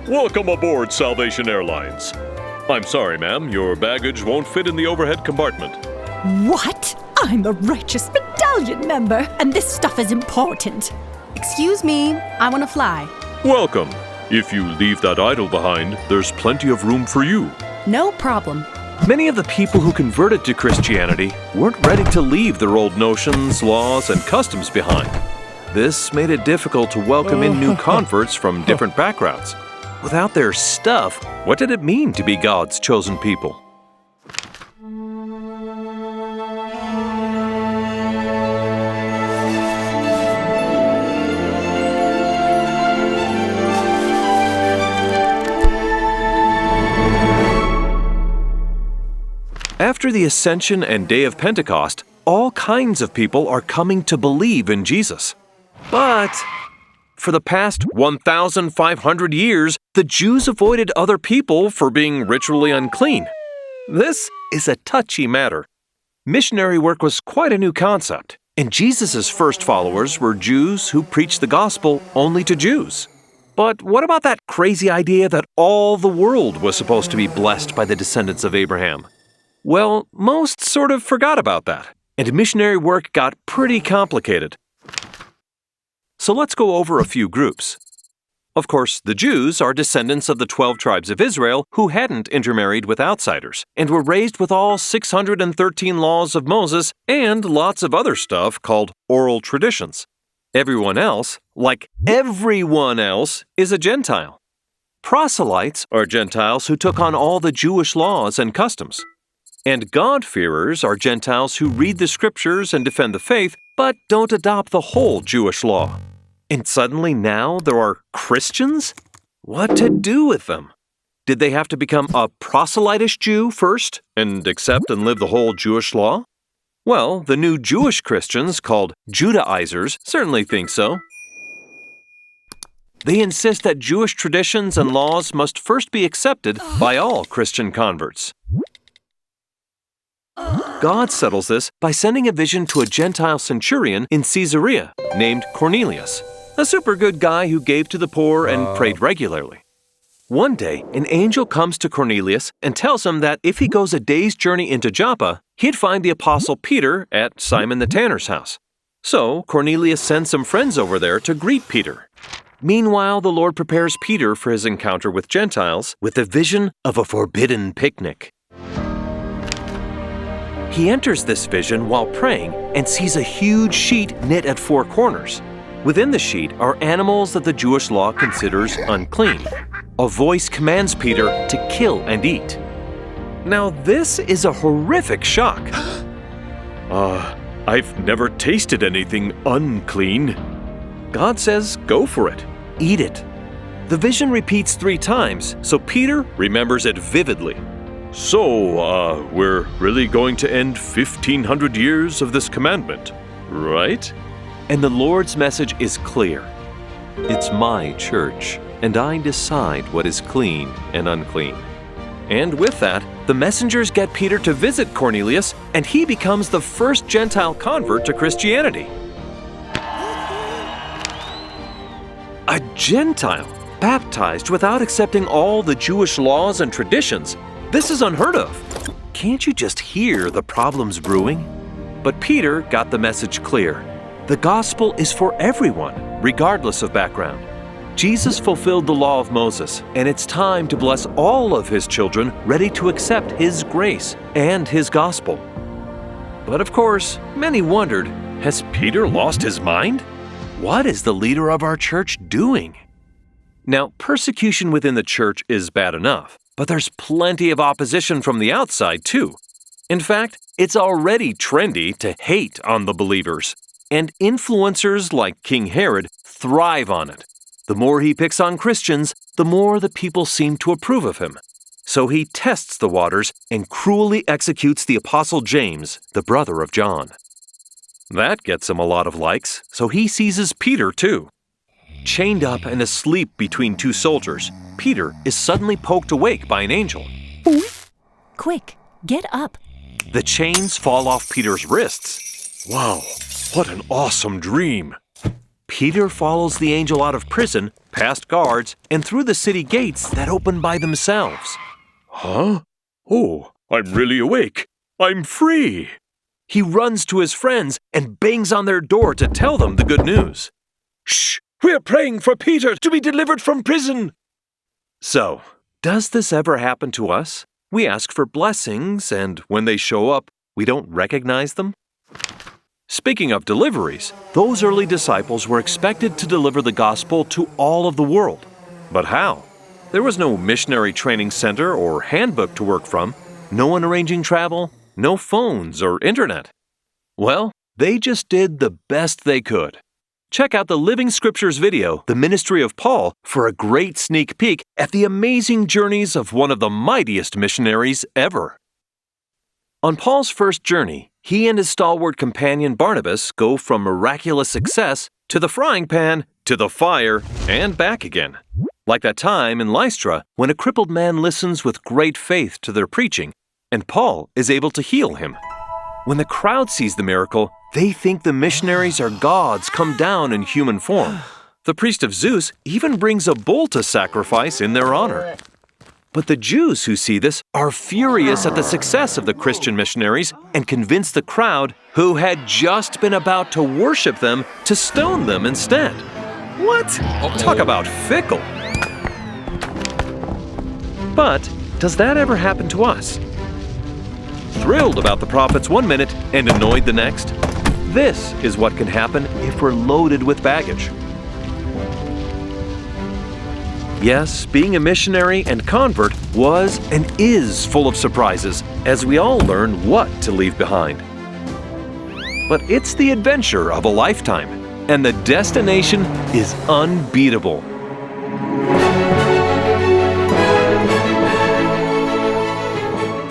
Welcome aboard Salvation Airlines. I'm sorry, ma'am, your baggage won't fit in the overhead compartment. What? I'm a righteous medallion member, and this stuff is important. Excuse me, I want to fly. Welcome. If you leave that idol behind, there's plenty of room for you. No problem. Many of the people who converted to Christianity weren't ready to leave their old notions, laws, and customs behind. This made it difficult to welcome in new converts from different backgrounds. Without their stuff, what did it mean to be God's chosen people? After the Ascension and Day of Pentecost, all kinds of people are coming to believe in Jesus. But for the past 1,500 years, the Jews avoided other people for being ritually unclean. This is a touchy matter. Missionary work was quite a new concept, and Jesus' first followers were Jews who preached the gospel only to Jews. But what about that crazy idea that all the world was supposed to be blessed by the descendants of Abraham? Well, most sort of forgot about that, and missionary work got pretty complicated. So let's go over a few groups. Of course, the Jews are descendants of the 12 tribes of Israel who hadn't intermarried with outsiders and were raised with all 613 laws of Moses and lots of other stuff called oral traditions. Everyone else, like everyone else, is a Gentile. Proselytes are Gentiles who took on all the Jewish laws and customs. And God-fearers are Gentiles who read the scriptures and defend the faith, but don't adopt the whole Jewish law. And suddenly now there are Christians? What to do with them? Did they have to become a proselytish Jew first and accept and live the whole Jewish law? Well, the new Jewish Christians, called Judaizers, certainly think so. They insist that Jewish traditions and laws must first be accepted by all Christian converts. God settles this by sending a vision to a Gentile centurion in Caesarea named Cornelius, a super good guy who gave to the poor and prayed regularly. One day, an angel comes to Cornelius and tells him that if he goes a day's journey into Joppa, he'd find the apostle Peter at Simon the tanner's house. So Cornelius sends some friends over there to greet Peter. Meanwhile, the Lord prepares Peter for his encounter with Gentiles with the vision of a forbidden picnic. He enters this vision while praying and sees a huge sheet knit at four corners. Within the sheet are animals that the Jewish law considers unclean. A voice commands Peter to kill and eat. Now this is a horrific shock. I've never tasted anything unclean. God says, go for it. Eat it. The vision repeats 3 times, so Peter remembers it vividly. So, we're really going to end 1,500 years of this commandment, right? And the Lord's message is clear. It's my church, and I decide what is clean and unclean. And with that, the messengers get Peter to visit Cornelius, and he becomes the first Gentile convert to Christianity. A Gentile baptized without accepting all the Jewish laws and traditions. This is unheard of. Can't you just hear the problems brewing? But Peter got the message clear. The gospel is for everyone, regardless of background. Jesus fulfilled the law of Moses, and it's time to bless all of his children ready to accept his grace and his gospel. But of course, many wondered, has Peter lost his mind? What is the leader of our church doing? Now, persecution within the church is bad enough, but there's plenty of opposition from the outside, too. In fact, it's already trendy to hate on the believers, and influencers like King Herod thrive on it. The more he picks on Christians, the more the people seem to approve of him. So he tests the waters and cruelly executes the Apostle James, the brother of John. That gets him a lot of likes, so he seizes Peter, too. Chained up and asleep between 2 soldiers, Peter is suddenly poked awake by an angel. Quick, get up. The chains fall off Peter's wrists. Wow, what an awesome dream. Peter follows the angel out of prison, past guards, and through the city gates that open by themselves. Huh? Oh, I'm really awake. I'm free. He runs to his friends and bangs on their door to tell them the good news. Shh! We're praying for Peter to be delivered from prison. So, does this ever happen to us? We ask for blessings, and when they show up, we don't recognize them? Speaking of deliveries, those early disciples were expected to deliver the gospel to all of the world. But how? There was no missionary training center or handbook to work from, no one arranging travel, no phones or internet. Well, they just did the best they could. Check out the Living Scriptures video, The Ministry of Paul, for a great sneak peek at the amazing journeys of one of the mightiest missionaries ever. On Paul's first journey, he and his stalwart companion Barnabas go from miraculous success to the frying pan, to the fire, and back again. Like that time in Lystra when a crippled man listens with great faith to their preaching, and Paul is able to heal him. When the crowd sees the miracle, they think the missionaries are gods come down in human form. The priest of Zeus even brings a bull to sacrifice in their honor. But the Jews who see this are furious at the success of the Christian missionaries and convince the crowd, who had just been about to worship them, to stone them instead. What? Talk about fickle. But does that ever happen to us? Thrilled about the prophets one minute and annoyed the next? This is what can happen if we're loaded with baggage. Yes, being a missionary and convert was and is full of surprises as we all learn what to leave behind. But it's the adventure of a lifetime, and the destination is unbeatable.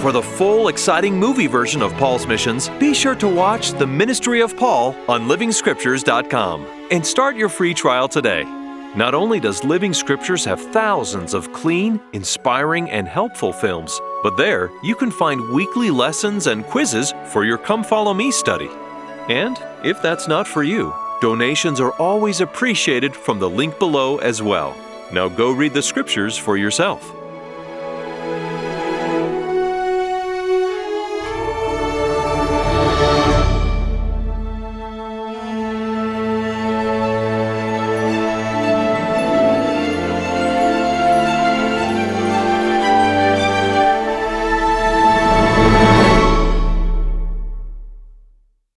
For the full, exciting movie version of Paul's missions, be sure to watch The Ministry of Paul on livingscriptures.com and start your free trial today. Not only does Living Scriptures have thousands of clean, inspiring, and helpful films, but there you can find weekly lessons and quizzes for your Come Follow Me study. And if that's not for you, donations are always appreciated from the link below as well. Now go read the scriptures for yourself.